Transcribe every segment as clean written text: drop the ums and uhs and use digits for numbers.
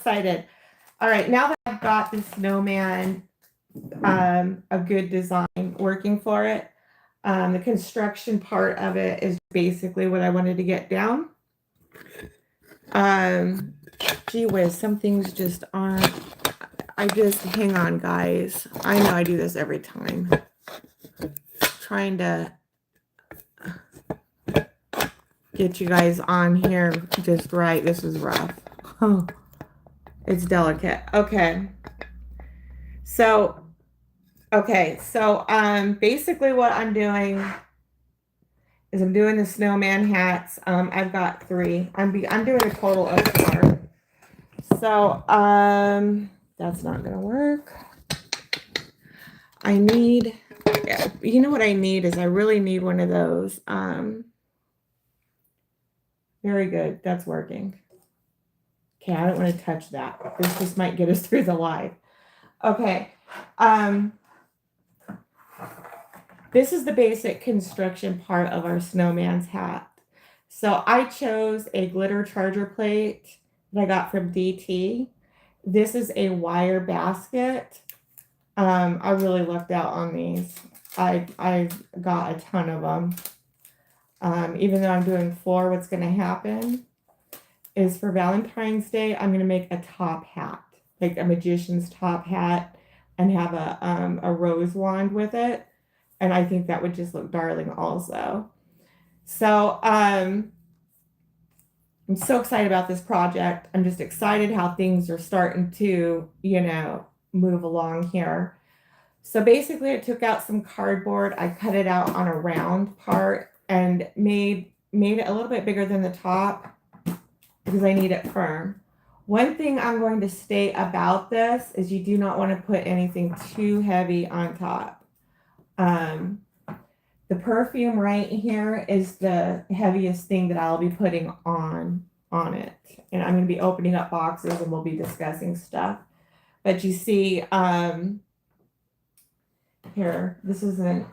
excited. All right, now that I've got the snowman, a good design working for it, the construction part of it is basically what I wanted to get down. Um, Gee whiz, some things just aren't. I just hang on, guys. I know I do this every time. Trying to get you guys on here just right. This is rough. Oh, it's delicate. Okay. So, basically what I'm doing is I'm doing the snowman hats. I've got 3. I'm doing a total of 4. So, that's not gonna work. I need, you know what I need is I really need one of those. Very good. That's working. Okay, I don't want to touch that. This just might get us through the live. Okay. This is the basic construction part of our snowman's hat. So I chose a glitter charger plate that I got from DT. This is a wire basket. I really lucked out on these. I got a ton of them. Even though I'm doing 4, what's going to happen is for Valentine's Day, I'm going to make a top hat, like a magician's top hat, and have a rose wand with it. And I think that would just look darling also. So I'm so excited about this project. I'm just excited how things are starting to, move along here. So basically I took out some cardboard. I cut it out on a round part and made it a little bit bigger than the top because I need it firm. One thing I'm going to state about this is you do not want to put anything too heavy on top. The perfume right here is the heaviest thing that I'll be putting on it. And I'm going to be opening up boxes and we'll be discussing stuff. But you see, here, this isn't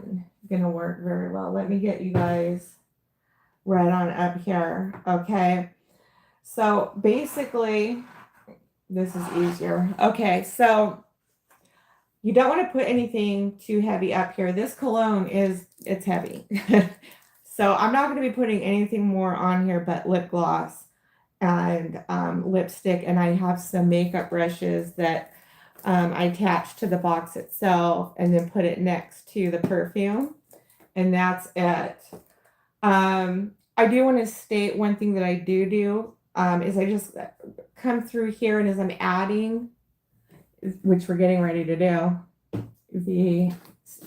going to work very well. Let me get you guys right on up here. Okay. So basically, this is easier. Okay. So you don't want to put anything too heavy up here. This cologne it's heavy. So I'm not going to be putting anything more on here but lip gloss and lipstick. And I have some makeup brushes that I attached to the box itself and then put it next to the perfume. And that's it. I do want to state one thing that I do is I just come through here, and as I'm adding, which we're getting ready to do,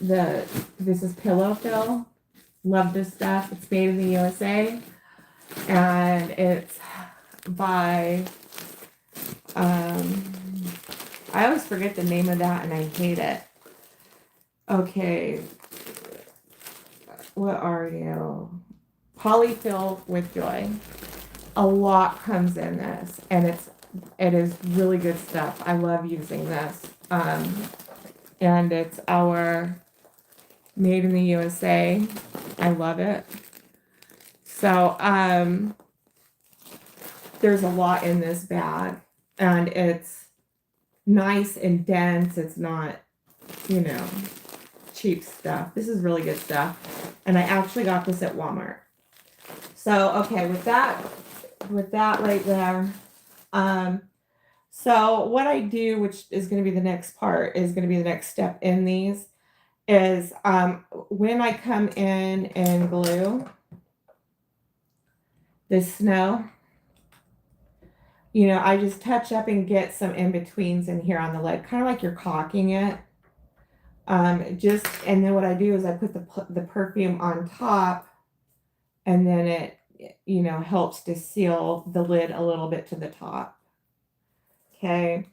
this is Pillow Fill. Love this stuff. It's made in the USA, and it's by I always forget the name of that, and I hate it. Okay, what are you? Polyfill with Joy. A lot comes in this, and it is really good stuff. I love using this. And it's our made in the USA. I love it. So there's a lot in this bag, and it's nice and dense. It's not, cheap stuff. This is really good stuff. And I actually got this at Walmart. So, okay, with that right there. So what I do, which is going to be the next part, is going to be the next step in these, is when I come in and glue this snow, I just touch up and get some in-betweens in here on the lid, kind of like you're caulking it. And then what I do is I put the perfume on top, and then it, helps to seal the lid a little bit to the top. Okay.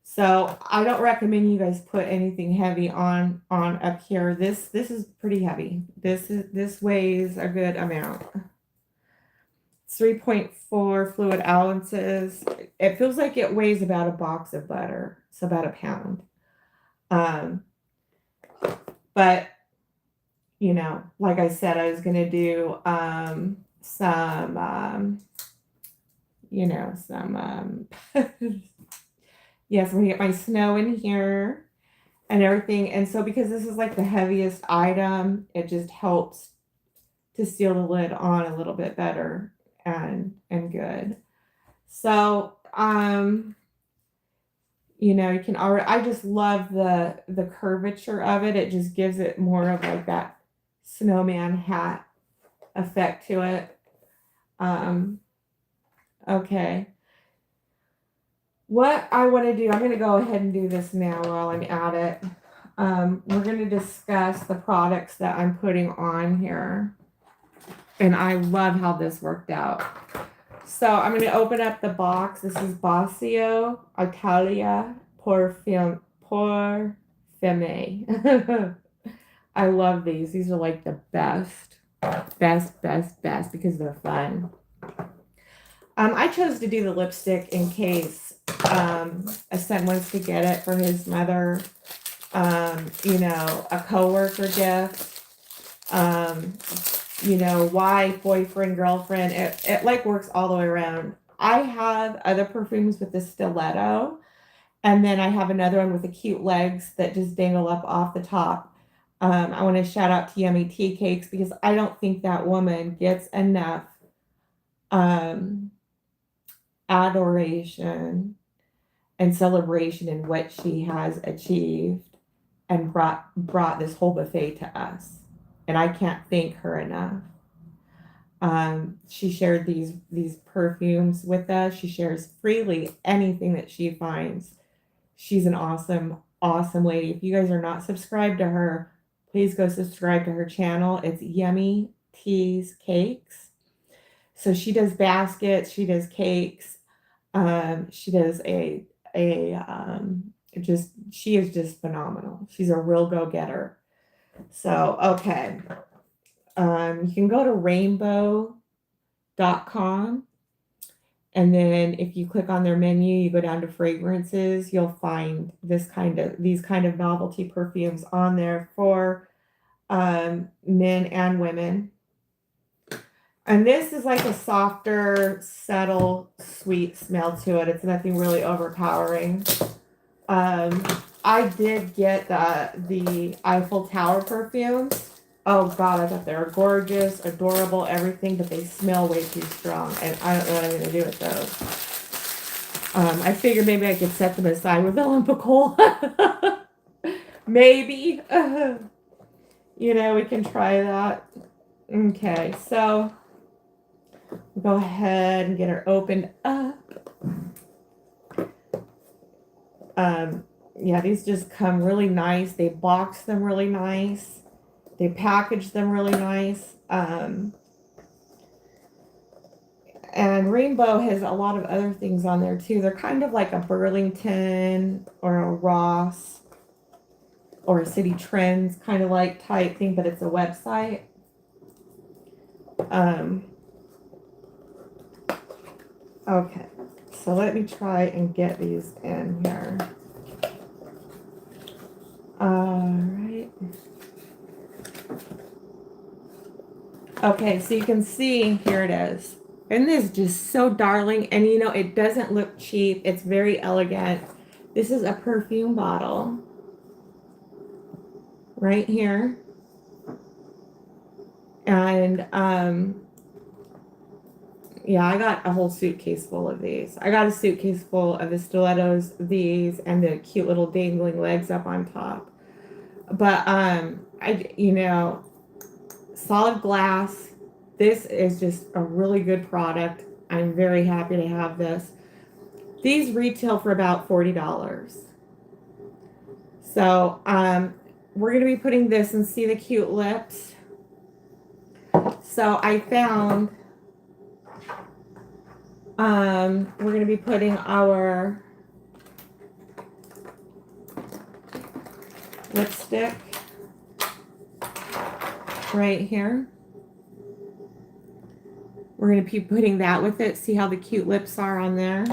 So I don't recommend you guys put anything heavy on up here. This is pretty heavy. This weighs a good amount. 3.4 fluid ounces. It feels like it weighs about a box of butter. It's about a pound. But like I said, I was gonna do some Yes, I'm gonna get my snow in here and everything. And so because this is like the heaviest item, it just helps to seal the lid on a little bit better and good. So you can already I just love the curvature of it. It just gives it more of like that snowman hat effect to it. Um okay. What I want to do, I'm going to go ahead and do this now while I'm at it. We're going to discuss the products that I'm putting on here. And I love how this worked out. So I'm going to open up the box. This is Bossio Italia Porfime. I love these. These are like the best. Best because they're fun. I chose to do the lipstick in case a son wants to get it for his mother, a coworker gift, wife, boyfriend, girlfriend. It like works all the way around. I have other perfumes with the stiletto, and then I have another one with the cute legs that just dangle up off the top. I want to shout out to Yummy Tea Cakes because I don't think that woman gets enough adoration and celebration in what she has achieved and brought this whole buffet to us. And I can't thank her enough. She shared these perfumes with us. She shares freely anything that she finds. She's an awesome lady. If you guys are not subscribed to her, please go subscribe to her channel. It's Yummy Teas Cakes. So she does baskets, she does cakes, she does she is just phenomenal. She's a real go-getter. So, okay. You can go to rainbow.com, and then if you click on their menu, you go down to fragrances, you'll find these kind of novelty perfumes on there for men and women. And this is like a softer, subtle, sweet smell to it. It's nothing really overpowering. I did get the Eiffel Tower perfumes. Oh God, I thought they were gorgeous, adorable, everything, but they smell way too strong, and I don't know what I'm gonna do with those. I figured maybe I could set them aside with a lump of coal. Maybe. We can try that. Okay, so go ahead and get her opened up. Yeah, these just come really nice. They box them really nice. They package them really nice. And Rainbow has a lot of other things on there too. They're kind of like a Burlington or a Ross or a City Trends kind of like type thing, but it's a website. Okay, so let me try and get these in here. All right. Okay, so you can see, here it is. And this is just so darling. And it doesn't look cheap. It's very elegant. This is a perfume bottle. Right here. And, yeah, I got a whole suitcase full of these. I got a suitcase full of the stilettos, these, and the cute little dangling legs up on top. But, solid glass. This is just a really good product. I'm very happy to have this. These retail for about $40. So, we're going to be putting this and see the cute lips. So I found, we're going to be putting our lipstick right here. We're going to be putting that with it. See how the cute lips are on there.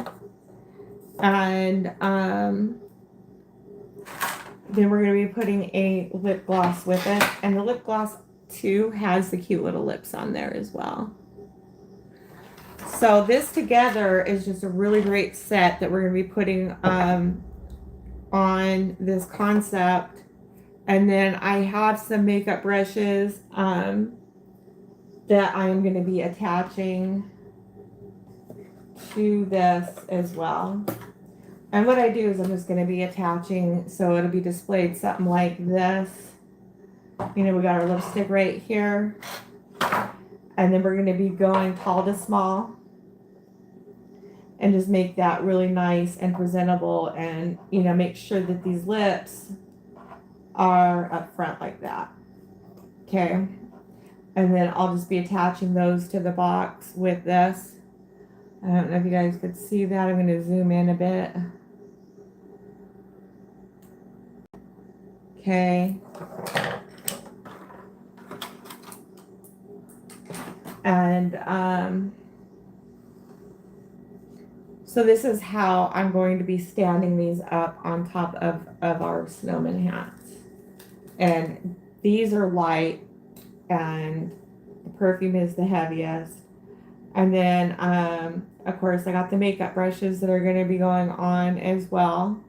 And then we're going to be putting a lip gloss with it. And the lip gloss too has the cute little lips on there as well. So this together is just a really great set that we're going to be putting on this concept. And then I have some makeup brushes that I'm going to be attaching to this as well. And what I do is I'm just going to be attaching, so it'll be displayed something like this. You know, we got our lipstick right here. And then we're going to be going tall to small. And just make that really nice and presentable, and, you know, make sure that these lips are up front like that. Okay. And then I'll just be attaching those to the box with this. I don't know if you guys could see that. I'm going to zoom in a bit. Okay. And so this is how I'm going to be standing these up on top of our snowman hats. And these are light, and the perfume is the heaviest. And then, of course, I got the makeup brushes that are going to be going on as well.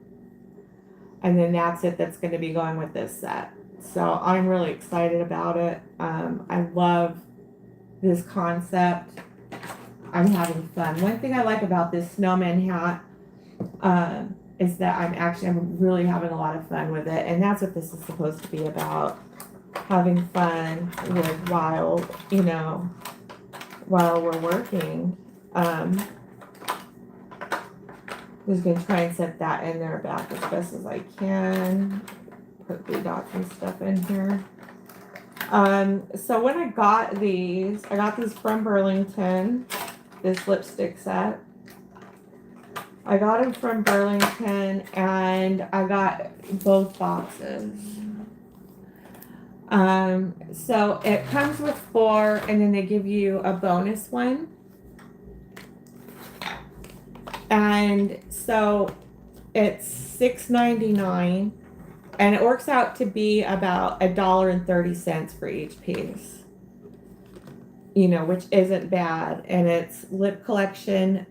And then that's it, that's going to be going with this set. So I'm really excited about it. I love this concept. I'm having fun. One thing I like about this snowman hat is that I'm really having a lot of fun with it. And that's what this is supposed to be about. Having fun with while we're working. Just gonna try and set that in there back as best as I can. Put the dots and stuff in here. So when I got these from Burlington, this lipstick set. I got them from Burlington, and I got both boxes. So it comes with 4, and then they give you a bonus one. And so it's $6.99, and it works out to be about $1.30 for each piece. You know, which isn't bad. And it's lip collection.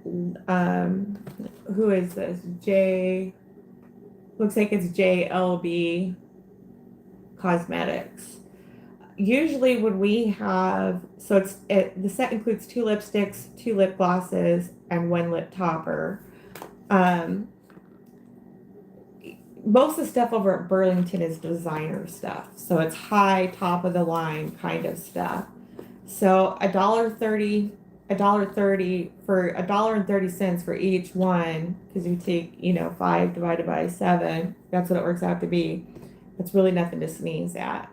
Who is this? Looks like it's JLB Cosmetics. Usually when we have, the set includes 2 lipsticks, 2 lip glosses, and 1 lip topper. Most of the stuff over at Burlington is designer stuff. So it's high, top of the line kind of stuff. So $1.30 for $1.30 for each one, because you take 5 divided by 7. That's what it works out to be. It's really nothing to sneeze at.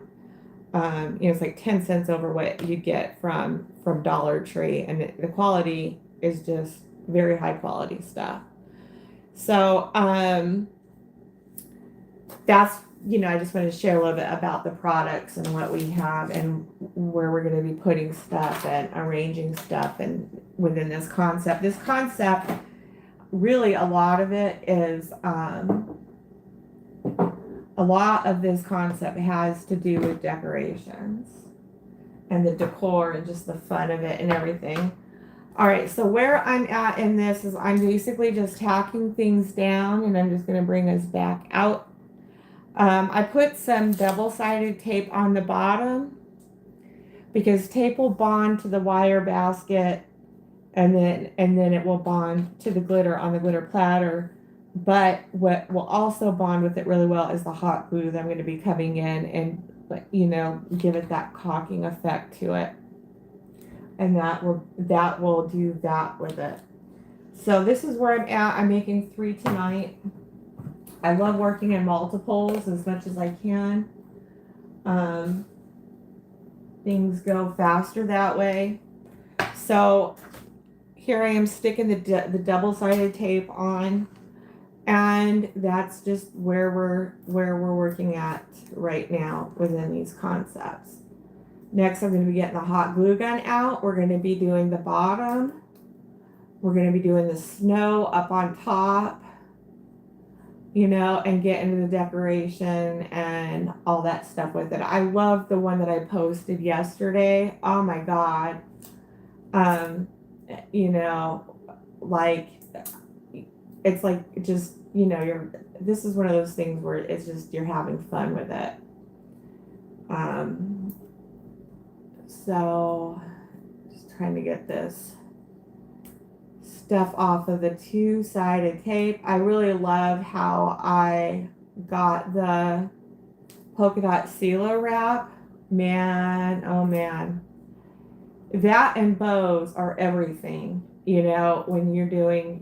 It's like 10 cents over what you get from Dollar Tree, and the quality is just very high quality stuff. So that's I just wanted to share a little bit about the products and what we have and where we're going to be putting stuff and arranging stuff and within this concept. This concept, really, a lot of it is a lot of this concept has to do with decorations and the decor and just the fun of it and everything. All right, so where I'm at in this is I'm basically just tacking things down, and I'm just going to bring us back out. I put some double-sided tape on the bottom because tape will bond to the wire basket, and then it will bond to the glitter on the glitter platter. But what will also bond with it really well is the hot glue that I'm going to be coming in and give it that caulking effect to it, and that will do that with it. So this is where I'm at. I'm making 3 tonight. I love working in multiples as much as I can. Things go faster that way. So here I am sticking the double-sided tape on, and that's just where we're working at right now within these concepts. Next, I'm going to be getting the hot glue gun out. We're going to be doing the bottom. We're going to be doing the snow up on top. And get into the decoration and all that stuff with it. I love the one that I posted yesterday. Oh my God. you know, like, it's like just, you know, this is one of those things where it's just, you're having fun with it. So just trying to get this stuff off of the two-sided tape. I really love how I got the polka dot sealer wrap. Man, oh man. That and bows are everything, you know, when you're doing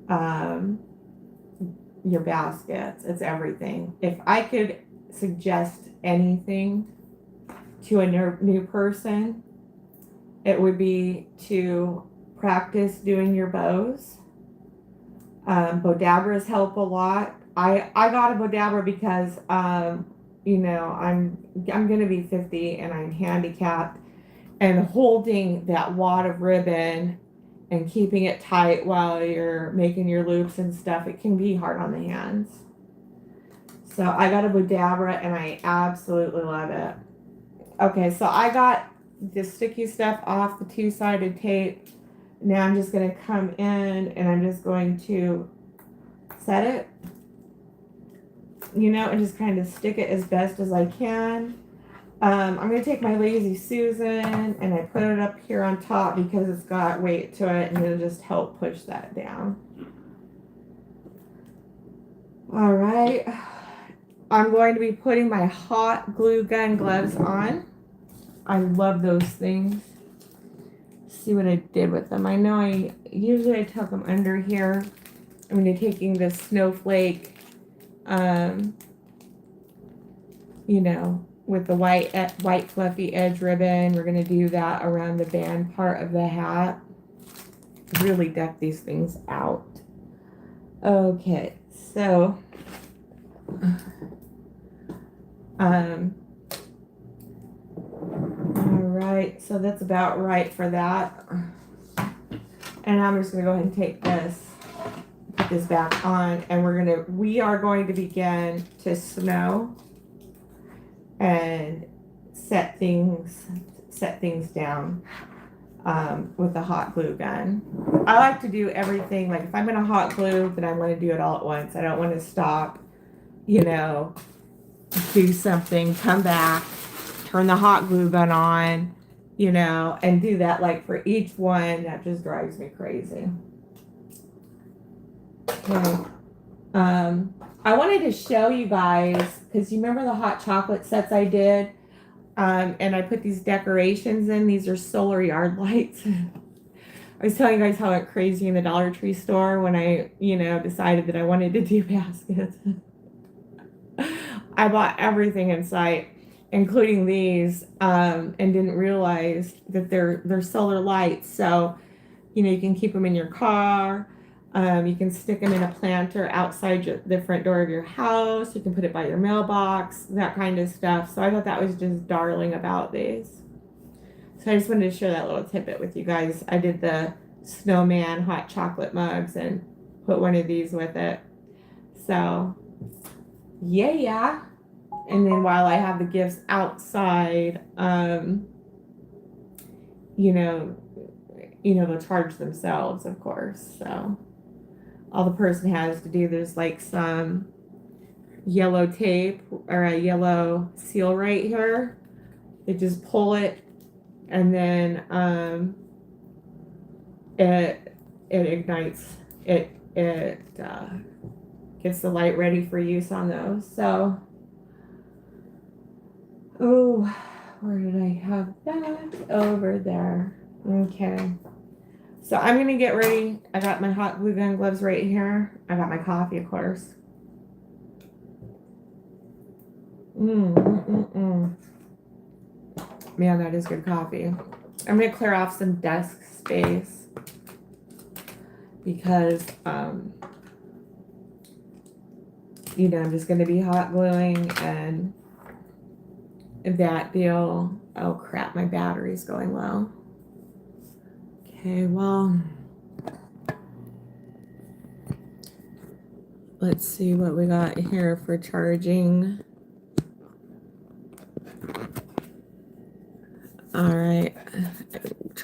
um your baskets. It's everything. If I could suggest anything to a new person, it would be to practice doing your bows. Bodabras help a lot. I got a Bodabra because you know, I'm gonna be 50 and I'm handicapped, and holding that wad of ribbon and keeping it tight while you're making your loops and stuff, it can be hard on the hands. So I got a Bodabra and I absolutely love it. Okay, so I got the sticky stuff off the two-sided tape. Now I'm just going to come in and I'm just going to set it, you know, and just kind of stick it as best as I can. I'm going to take my Lazy Susan and I put it up here on top because it's got weight to it, and it'll just help push that down. All right. I'm going to be putting my hot glue gun gloves on. I love those things. See what I did with them. I know I usually tuck them under here. I'm going to be taking this snowflake, you know, with the white fluffy edge ribbon. We're going to do that around the band part of the hat. Really deck these things out. Okay, so all right, so that's about right for that. And I'm just gonna go ahead and take this, put this back on, and we are going to begin to snow and set things down with the hot glue gun. I like to do everything, like if I'm gonna hot glue, then I want to do it all at once. I don't want to stop, you know, do something, come back, turn the hot glue gun on, you know, and do that like for each one. That just drives me crazy. Okay. I wanted to show you guys, because you remember the hot chocolate sets I did, and I put these decorations in. These are solar yard lights. I was telling you guys how I went crazy in the Dollar Tree store when I, you know, decided that I wanted to do baskets. I bought everything in sight, including these, and didn't realize that they're solar lights. So, you know, you can keep them in your car. You can stick them in a planter outside the front door of your house. You can put it by your mailbox, that kind of stuff. So I thought that was just darling about these. So I just wanted to share that little tidbit with you guys. I did the snowman hot chocolate mugs and put one of these with it. So, yeah. And then while I have the gifts outside, you know, they'll charge themselves, of course. So all the person has to do, there's like some yellow tape or a yellow seal right here. They just pull it, and then it ignites. It gets the light ready for use on those. So, oh, where did I have that? Over there. Okay. So I'm going to get ready. I got my hot glue gun gloves right here. I got my coffee, of course. Man, that is good coffee. I'm going to clear off some desk space because, you know, I'm just going to be hot gluing and that deal. Oh crap, my battery's going low. Okay, well, let's see what we got here for charging. All right.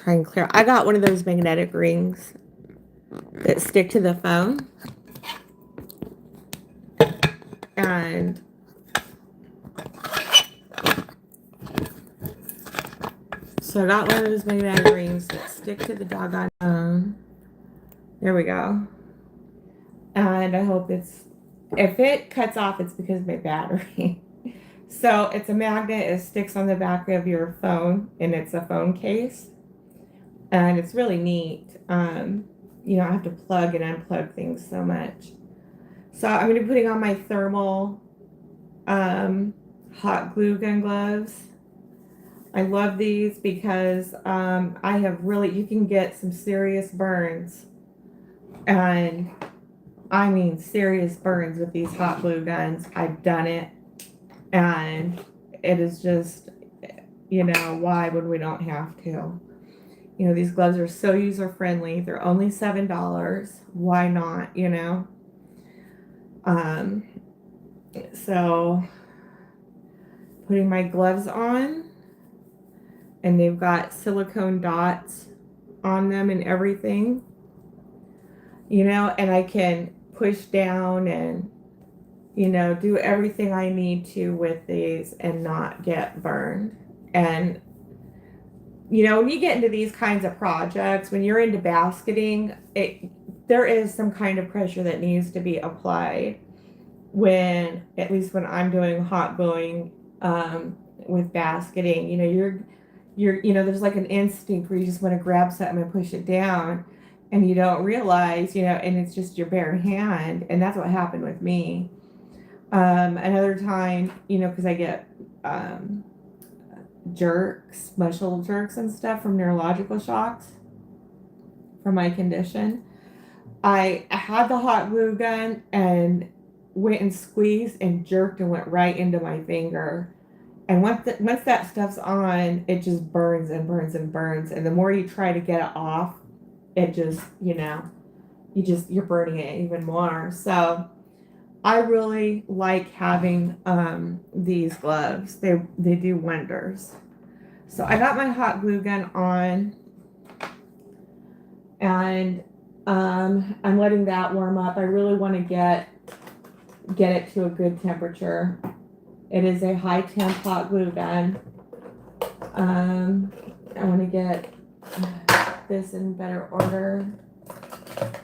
try and clear. I got one of those magnetic rings that stick to the phone. And so I got one of those magnetic rings that stick to the doggone phone. There we go. And I hope if it cuts off, it's because of my battery. So it's a magnet. It sticks on the back of your phone, and it's a phone case. And it's really neat. You don't have to plug and unplug things so much. So I'm going to be putting on my thermal hot glue gun gloves. I love these because I have you can get some serious burns. And I mean serious burns with these hot glue guns. I've done it. And it is just, why would we don't have to? These gloves are so user friendly. They're only $7. Why not, So putting my gloves on, and they've got silicone dots on them and everything, and I can push down and, do everything I need to with these and not get burned. And, when you get into these kinds of projects, when you're into basketing, there is some kind of pressure that needs to be applied at least when I'm doing hot gluing with basketing. There's like an instinct where you just want to grab something and push it down, and you don't realize, and it's just your bare hand. And that's what happened with me. Another time, because I get muscle jerks and stuff from neurological shocks from my condition. I had the hot glue gun and went and squeezed and jerked and went right into my finger. And once that stuff's on, it just burns and burns and burns. And the more you try to get it off, it just, you're burning it even more. So I really like having these gloves. They do wonders. So I got my hot glue gun on, and I'm letting that warm up. I really want to get it to a good temperature. It is a high temp hot glue gun. I want to get this in better order.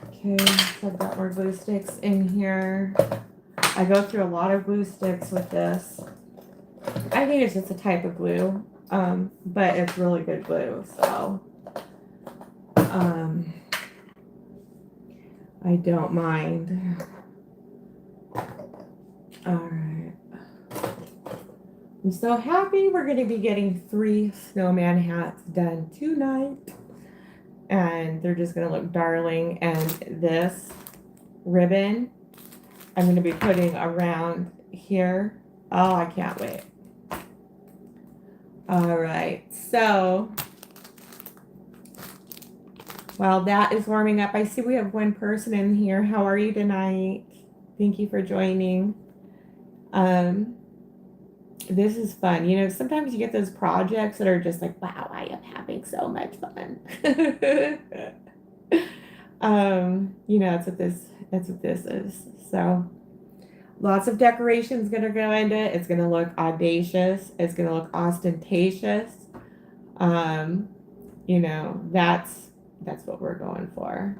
Okay, so I've got more glue sticks in here. I go through a lot of glue sticks with this. I think it's just a type of glue, but it's really good glue, so I don't mind. All right. I'm so happy we're going to be getting 3 snowman hats done tonight. And they're just going to look darling. And this ribbon I'm going to be putting around here. Oh, I can't wait. All right. So while that is warming up, I see we have one person in here. How are you tonight? Thank you for joining. This is fun. Sometimes you get those projects that are just like, wow, I am having so much fun. That's what this is. So lots of decorations gonna go into it. It's gonna look audacious. It's gonna look ostentatious. That's what we're going for.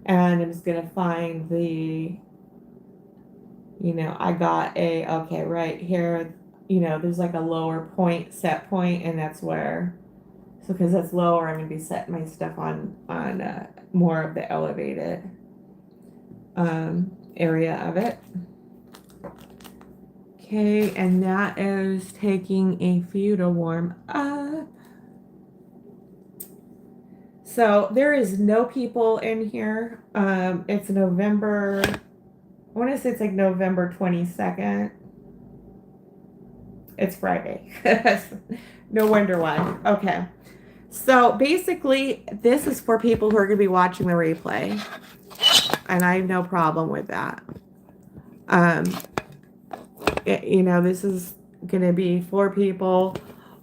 And I'm just gonna find I got right here, there's like a lower set point, and that's where, so because that's lower, I'm going to be setting my stuff on more of the elevated area of it. Okay, and that is taking a few to warm up. So there is no people in here. It's November, I want to say it's like November 22nd. It's Friday. No wonder why. Okay. So basically, this is for people who are going to be watching the replay. And I have no problem with that. This is going to be for people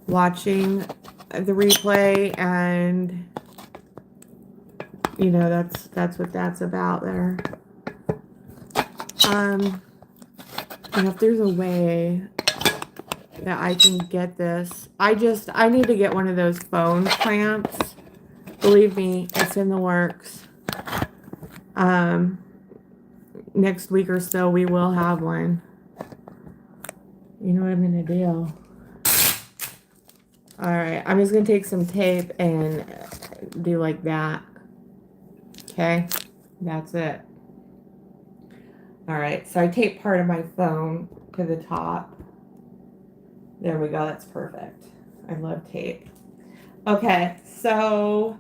watching the replay, and you know, that's what that's about there. You know, if there's a way that I can get this, I need to get one of those phone clamps. Believe me, it's in the works. Next week or so we will have one. You know what I'm gonna do? All right, I'm just gonna take some tape and do like that. Okay, that's it. All right, so I taped part of my phone to the top. There we go, that's perfect. I love tape. Okay, so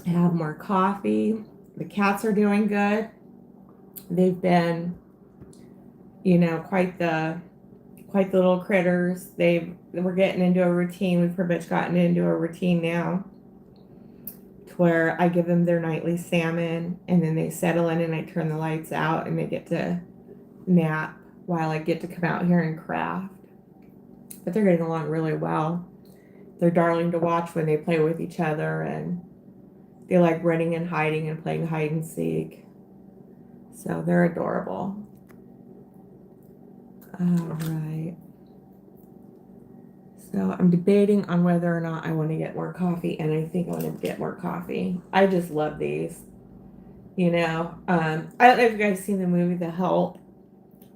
have more coffee. The cats are doing good. They've been, you know, quite the little critters. We're getting into a routine. We've pretty much gotten into a routine now, to where I give them their nightly salmon, and then they settle in, and I turn the lights out, and they get to nap while I get to come out here and craft. But they're getting along really well. They're darling to watch when they play with each other, and they like running and hiding and playing hide and seek. So they're adorable. All right. So I'm debating on whether or not I want to get more coffee, and I think I want to get more coffee. I just love these. You know, I don't know if you guys seen the movie The Help,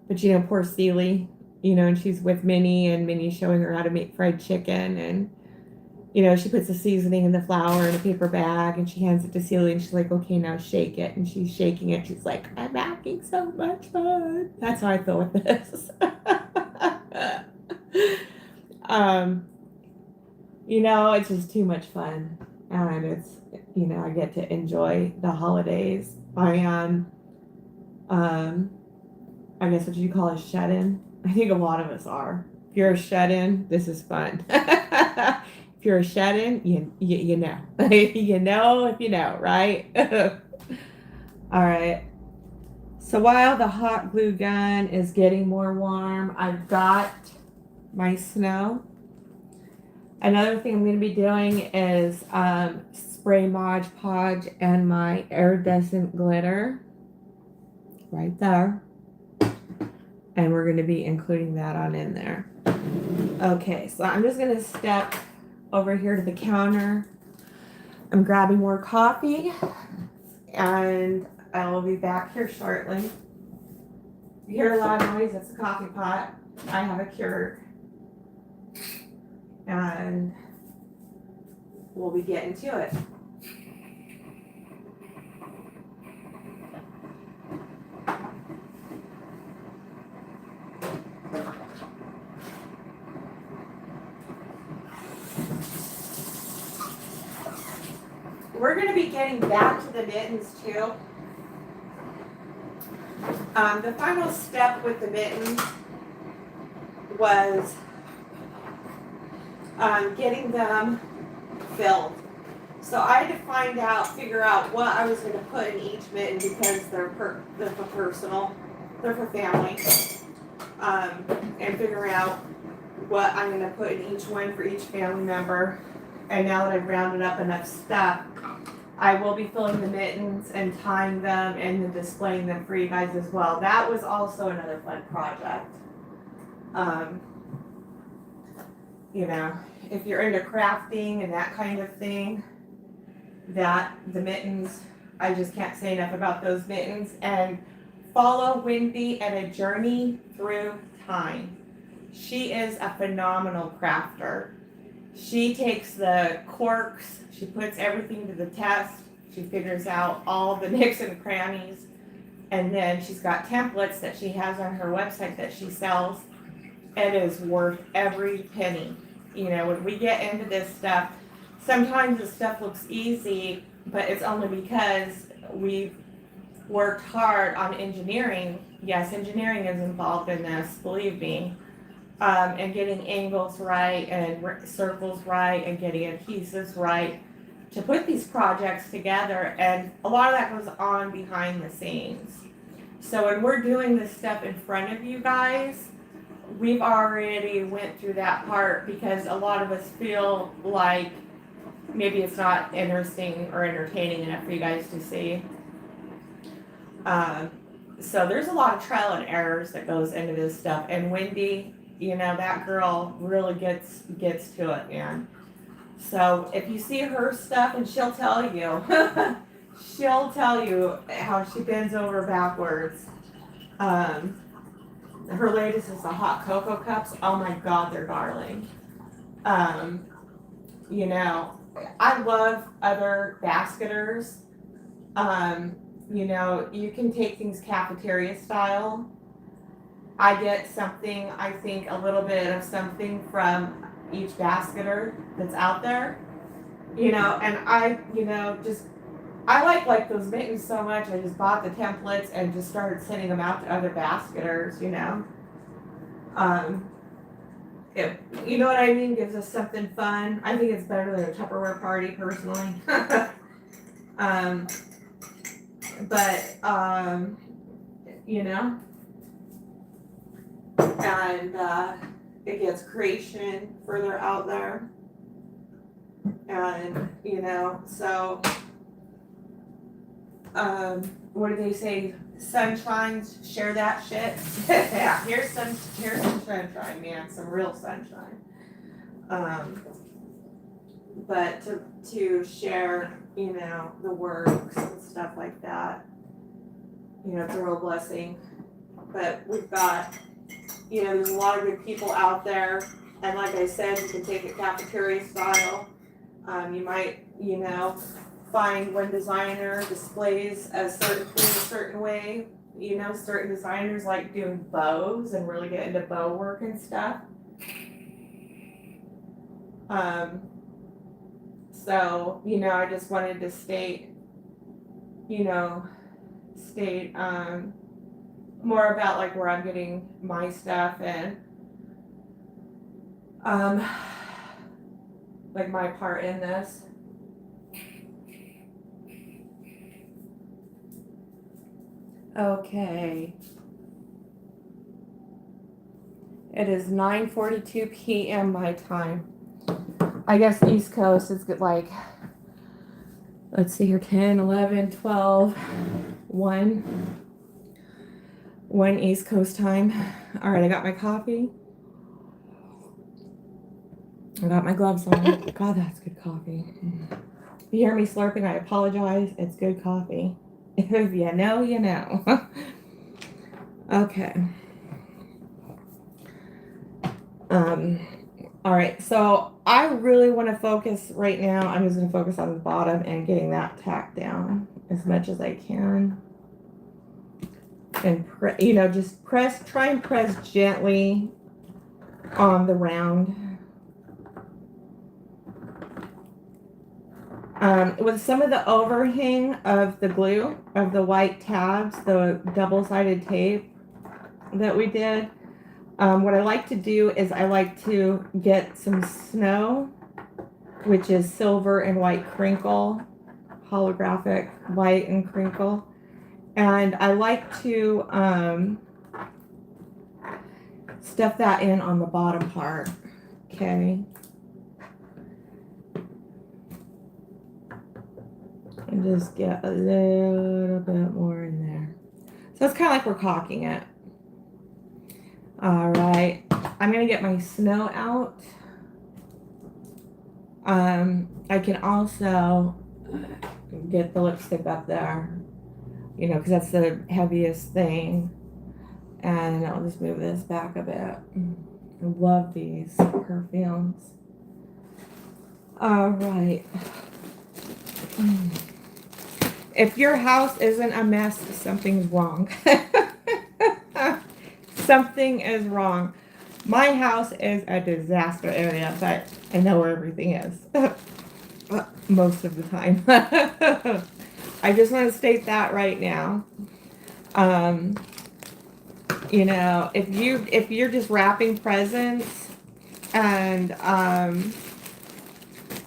but you know, poor Celie, you know, and she's with Minnie, and Minnie's showing her how to make fried chicken, and you know, she puts the seasoning and the flour in a paper bag, and she hands it to Celie, and she's like, okay, now shake it. And she's shaking it. She's like, I'm having so much fun. That's how I feel with this. You know, it's just too much fun. And it's, you know, I get to enjoy the holidays. I am, I guess what you call a shut-in. I think a lot of us are. If you're a shut-in, this is fun. If you're a shut-in, you know. You know if you know, right? All right. So while the hot glue gun is getting more warm, I've got my snow. Another thing I'm going to be doing is spray Mod Podge and my iridescent glitter right there. And we're going to be including that on in there. Okay, so I'm just going to step over here to the counter. I'm grabbing more coffee, and I will be back here shortly. You hear a lot of noise, it's a coffee pot. I have a Keurig. And we'll be getting to it. We're going to be getting back to the mittens too. The final step with the mittens was getting them filled. So I had to figure out what I was going to put in each mitten, because they're for personal, they're for family, and figure out what I'm going to put in each one for each family member. And now that I've rounded up enough stuff, I will be filling the mittens and tying them and then displaying them for you guys as well. That was also another fun project. You know, if you're into crafting and that kind of thing, that the mittens, I just can't say enough about those mittens. And follow Wendy at a journey through time. She is a phenomenal crafter. She takes the quirks, she puts everything to the test, she figures out all the nicks and crannies, and then she's got templates that she has on her website that she sells. It is worth every penny. You know, when we get into this stuff, sometimes the stuff looks easy, but it's only because we've worked hard on engineering. Yes, engineering is involved in this, believe me. And getting angles right and circles right and getting adhesives right to put these projects together. And a lot of that goes on behind the scenes. So when we're doing this stuff in front of you guys, we've already went through that part because a lot of us feel like maybe it's not interesting or entertaining enough for you guys to see. So there's a lot of trial and errors that goes into this stuff. And Wendy, you know, that girl really gets to it, man. So if you see her stuff, and she'll tell you, she'll tell you how she bends over backwards. Her latest is the hot cocoa cups. Oh my God, they're darling. You know, I love other basketers. You know, you can take things cafeteria style. I get something, I think a little bit of something from each basketer that's out there. You know, and I, you know, just I like those mittens so much. I just bought the templates and just started sending them out to other basketers. You know, it, you know what I mean? Gives us something fun. I think it's better than a Tupperware party, personally. But you know, and it gets creation further out there, and you know, so what do they say? Sunshines, share that shit. Yeah, here's some sunshine, man, some real sunshine. But to share, you know, the works and stuff like that, you know, it's a real blessing. But we've got, you know, there's a lot of good people out there, and like I said, you can take it cafeteria style. You might, you know, find one designer displays a certain thing a certain way. You know, certain designers like doing bows and really get into bow work and stuff. So, you know, I just wanted to state more about like where I'm getting my stuff and like my part in this. Okay. It is 9:42 p.m. my time. I guess East Coast is good, like, let's see here, 10, 11, 12, 1 East Coast time. All right, I got my coffee. I got my gloves on. God, that's good coffee. If you hear me slurping, I apologize. It's good coffee. If you know, you know. Okay. All right, so I really want to focus right now. I'm just going to focus on the bottom and getting that tacked down as much as I can. And, you know, just try and press gently on the round. With some of the overhang of the glue, of the white tabs, the double-sided tape that we did, what I like to do is I like to get some snow, which is silver and white crinkle, holographic white and crinkle. And I like to stuff that in on the bottom part, okay? And just get a little bit more in there. So it's kind of like we're caulking it. All right, I'm gonna get my snow out. I can also get the lipstick up there, you know, because that's the heaviest thing. And I'll just move this back a bit. I love these perfumes. All right. If your house isn't a mess, something's wrong. Something is wrong. My house is a disaster area, but I know where everything is. Most of the time. I just want to state that right now. You know, if you're just wrapping presents and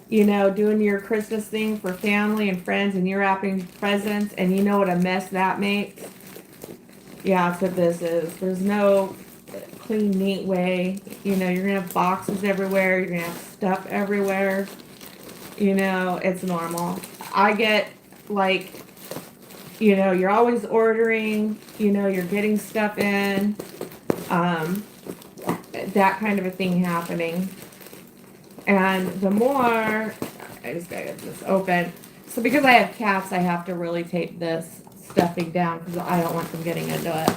you know, doing your Christmas thing for family and friends, and you're wrapping presents, and you know what a mess that makes. Yeah, that's what this is. There's no clean, neat way. You know, you're gonna have boxes everywhere. You're gonna have stuff everywhere. You know, it's normal. I get like, you know, you're always ordering. You know, you're getting stuff in. Um, that kind of a thing happening. And the more, I just gotta get this open. So because I have cats, I have to really tape this stuffing down because I don't want them getting into it.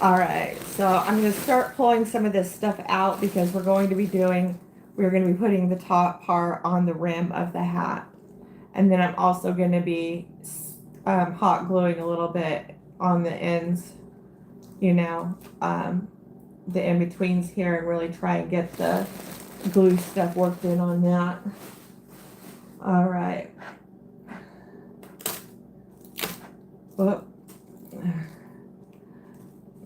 All right, so I'm going to start pulling some of this stuff out because we're going to be putting the top part on the rim of the hat. And then I'm also going to be hot gluing a little bit on the ends, you know, the in-betweens here, and really try and get the glue stuff worked in on that. All right. Whoop.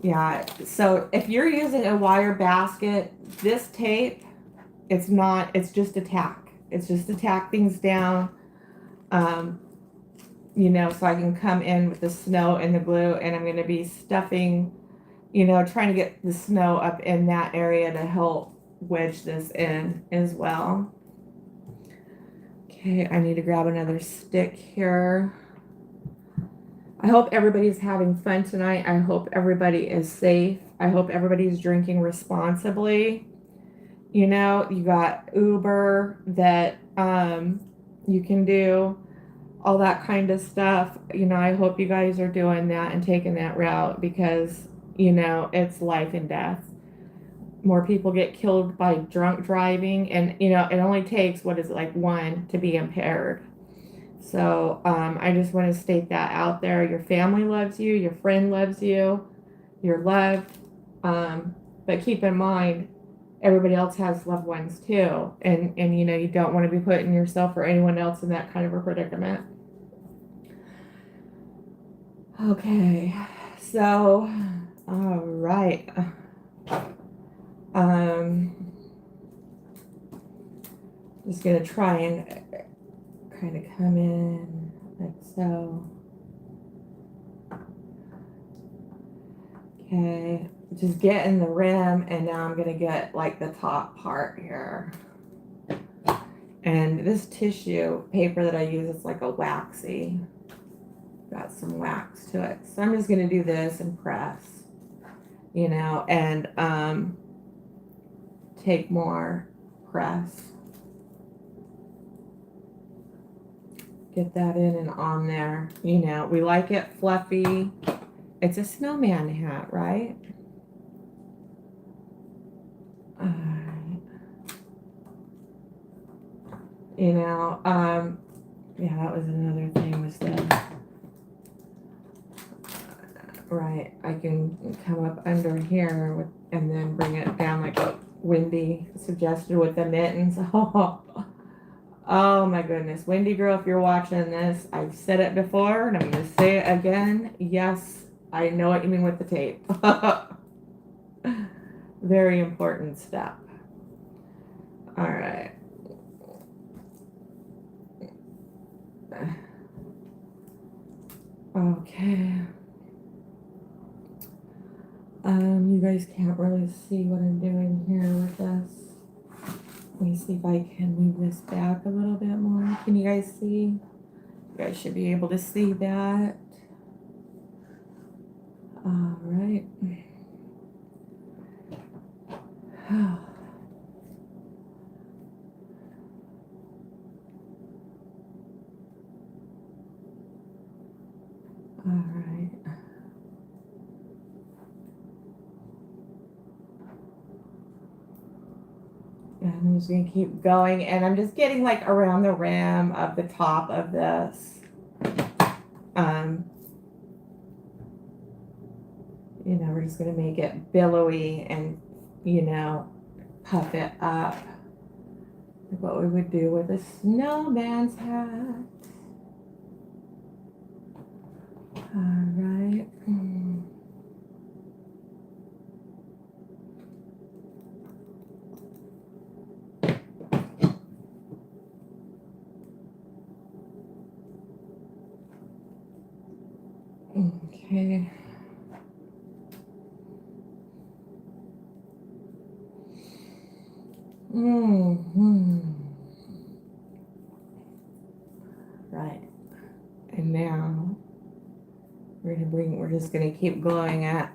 Yeah, so if you're using a wire basket, this tape, it's just to tack. It's just to tack things down, you know, so I can come in with the snow and the glue, and I'm going to be stuffing, you know, trying to get the snow up in that area to help wedge this in as well. Okay, I need to grab another stick here. I hope everybody's having fun tonight. I hope everybody is safe. I hope everybody's drinking responsibly. You know, you got Uber that you can do, all that kind of stuff. You know, I hope you guys are doing that and taking that route because, you know, it's life and death. More people get killed by drunk driving, and, you know, it only takes, what is it, like one to be impaired. So I just want to state that out there. Your family loves you, your friend loves you, you're loved. But keep in mind, everybody else has loved ones too. And you know, you don't want to be putting yourself or anyone else in that kind of a predicament. Okay, so, all right. Just gonna try and kind of come in like so. Okay, just getting the rim, and now I'm gonna get like the top part here. And this tissue paper that I use, it's like a waxy, got some wax to it. So I'm just gonna do this and press, you know, and take more, press. Get that in and on there. You know, we like it fluffy. It's a snowman hat, right? You know, yeah, that was another thing was the, right, I can come up under here with, and then bring it down like what Wendy suggested with the mittens. Oh my goodness. Wendy girl, if you're watching this, I've said it before and I'm going to say it again. Yes, I know what you mean with the tape. Very important step. All right. Okay. You guys can't really see what I'm doing here with this. Let me see if I can move this back a little bit more. Can you guys see? You guys should be able to see that. All right. All right. And I'm just gonna keep going, and I'm just getting like around the rim of the top of this. You know, we're just gonna make it billowy and, you know, puff it up like what we would do with a snowman's hat. All right. Okay. Mm-hmm. Right. And now we're just gonna keep going at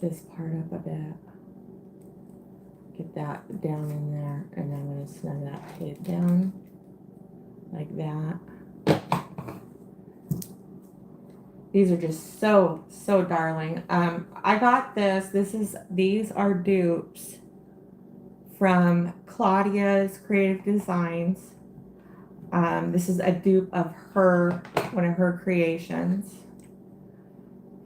this part up a bit. Get that down in there, and then I'm gonna snug that tape down like that. These are just so darling. I got these are dupes from Claudia's Creative Designs. This is a dupe of one of her creations.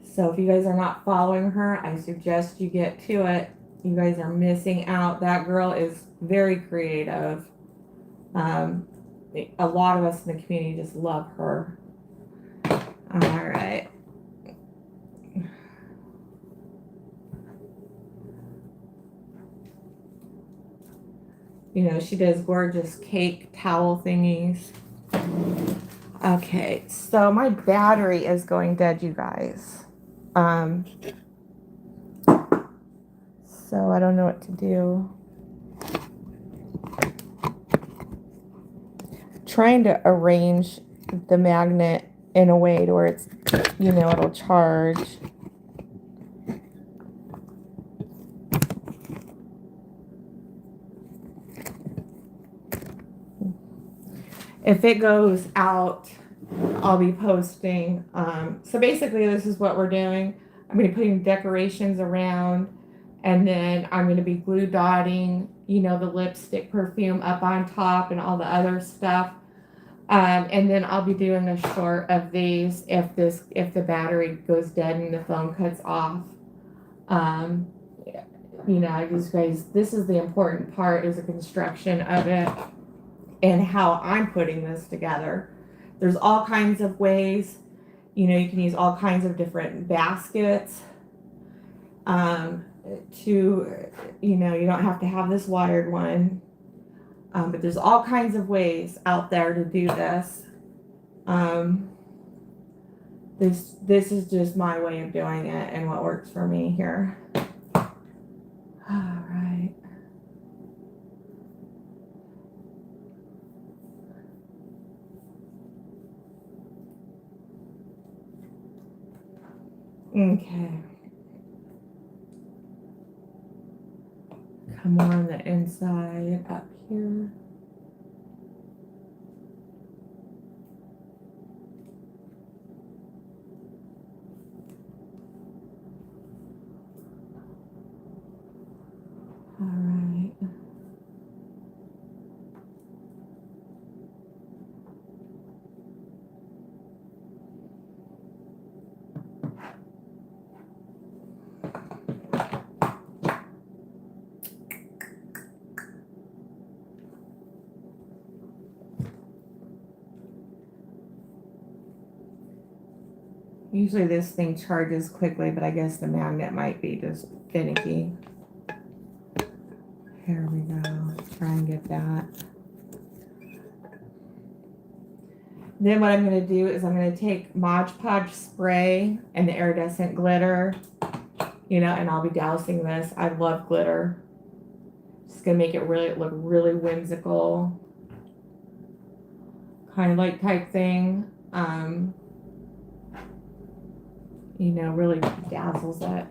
So if you guys are not following her, I suggest you get to it. You guys are missing out. That girl is very creative. A lot of us in the community just love her. All right. You know, she does gorgeous cake towel thingies. Okay, so my battery is going dead, you guys. So I don't know what to do. Trying to arrange the magnet in a way to where it's, you know, it'll charge. If it goes out, I'll be posting. So basically this is what we're doing. I'm going to be putting decorations around, and then I'm going to be glue dotting, you know, the lipstick perfume up on top and all the other stuff. And then I'll be doing a short of these if the battery goes dead and the phone cuts off. You know, I just guys, this is the important part, is the construction of it and how I'm putting this together. There's all kinds of ways, you know, you can use all kinds of different baskets. You know, you don't have to have this wired one. But there's all kinds of ways out there to do this. This is just my way of doing it and what works for me here. All right. Okay. Come on the inside up here. All right. Usually this thing charges quickly, but I guess the magnet might be just finicky. Here we go. Let's try and get that. Then what I'm going to do is I'm going to take Mod Podge spray and the iridescent glitter, you know, and I'll be dousing this. I love glitter. Just going to make it look really whimsical, kind of like type thing. You know, really dazzles it.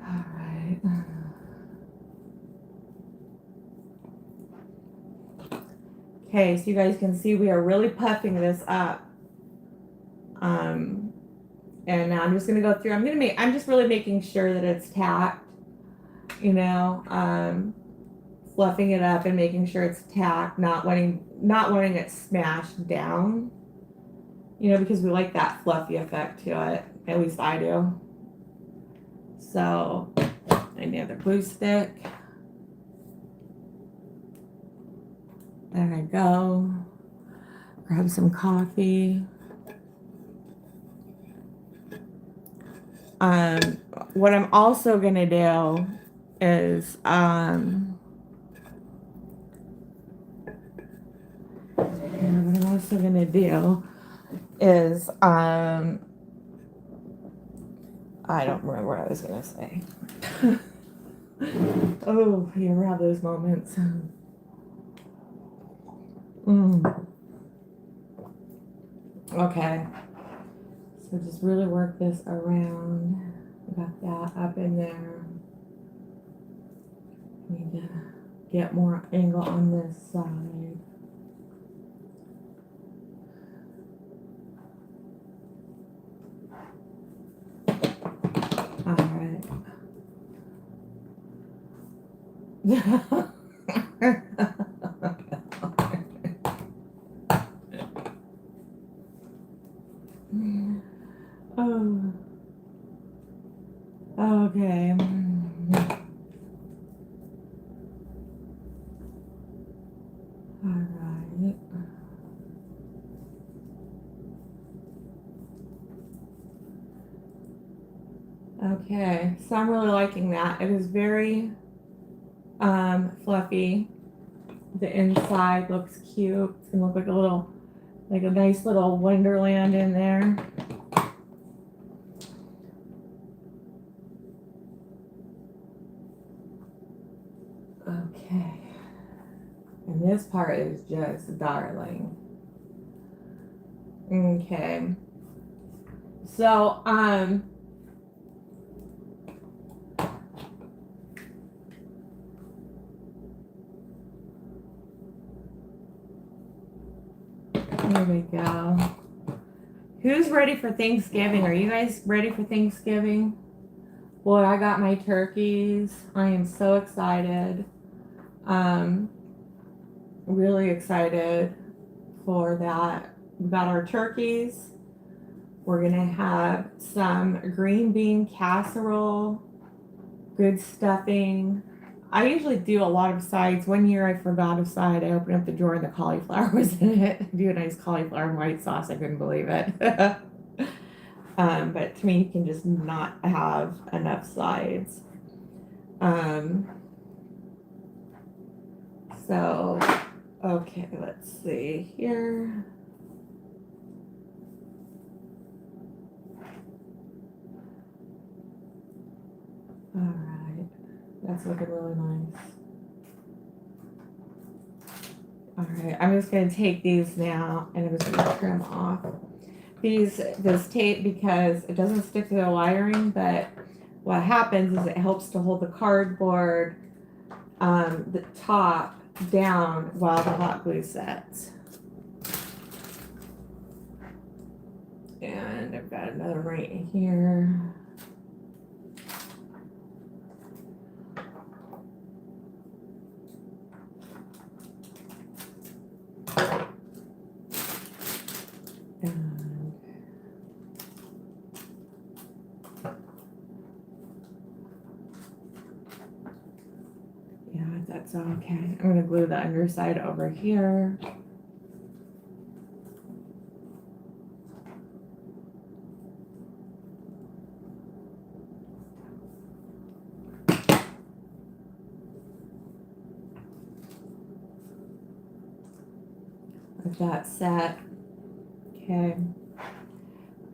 All right. Okay, so you guys can see we are really puffing this up. And now I'm just gonna go through. I'm just really making sure that it's tacked. You know, fluffing it up and making sure it's tacked, not wanting it smashed down. You know, because we like that fluffy effect to it. At least I do. So, another glue stick. There I go. Grab some coffee. What I'm also gonna do is And what I'm also gonna do is I don't remember what I was gonna say. Oh, you ever have those moments? Okay. So just really work this around. Got that up in there. Need to get more angle on this side. All right. Oh, okay. All right. Okay, so I'm really liking that. It is very fluffy. The inside looks cute. It's gonna look like a nice little wonderland in there. Okay. And this part is just darling. Okay. So, here we go. Who's ready for Thanksgiving? Are you guys ready for Thanksgiving? Boy, I got my turkeys. I am so excited. Really excited for that. We got our turkeys. We're gonna have some green bean casserole, good stuffing. I usually do a lot of sides. One year I forgot a side. I opened up the drawer and the cauliflower was in it. I do a nice cauliflower and white sauce. I couldn't believe it. But to me, you can just not have enough sides. So, okay, let's see here. All right, that's looking really nice. All right, I'm just gonna take these now and I'm just gonna trim off this tape because it doesn't stick to the wiring, but what happens is it helps to hold the cardboard, the top down while the hot glue sets. And I've got another right here. That's okay. I'm going to glue the underside over here. Like that set. Okay.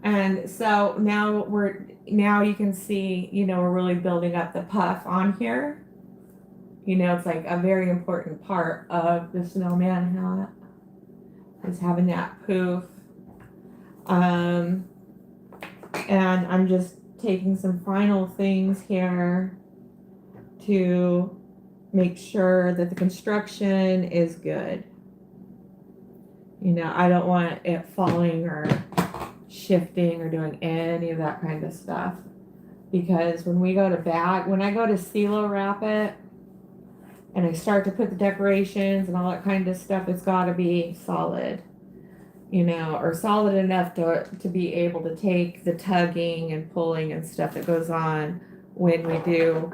And so now you can see, we're really building up the puff on here. It's like a very important part of the snowman hat is having that poof. And I'm just taking some final things here to make sure that the construction is good. I don't want it falling or shifting or doing any of that kind of stuff. Because when I go to silo wrap it, and I start to put the decorations and all that kind of stuff, it's got to be solid, or solid enough to be able to take the tugging and pulling and stuff that goes on when we do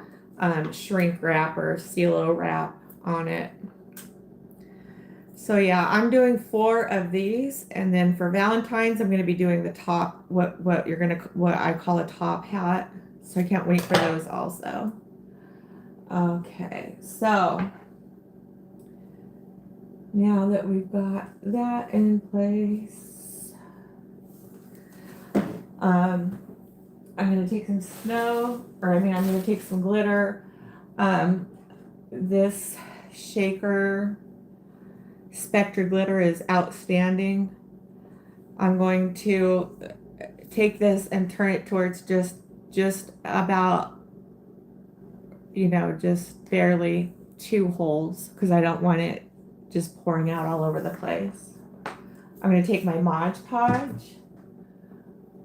shrink wrap or silo wrap on it. So yeah, I'm doing 4 of these, and then for Valentine's, I'm going to be doing the top, what I call a top hat. So I can't wait for those also. Okay, so Now that we've got that in place, I'm going to take some snow, or I'm going to take some glitter. This shaker Spectra glitter is outstanding. I'm going to take this and turn it towards just about, just barely 2 holes, because I don't want it just pouring out all over the place. I'm going to take my Mod Podge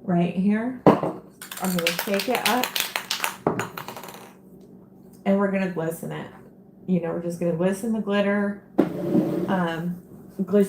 right here. I'm going to shake it up, and we're going to glisten it. We're just going to glisten the glitter. Glisten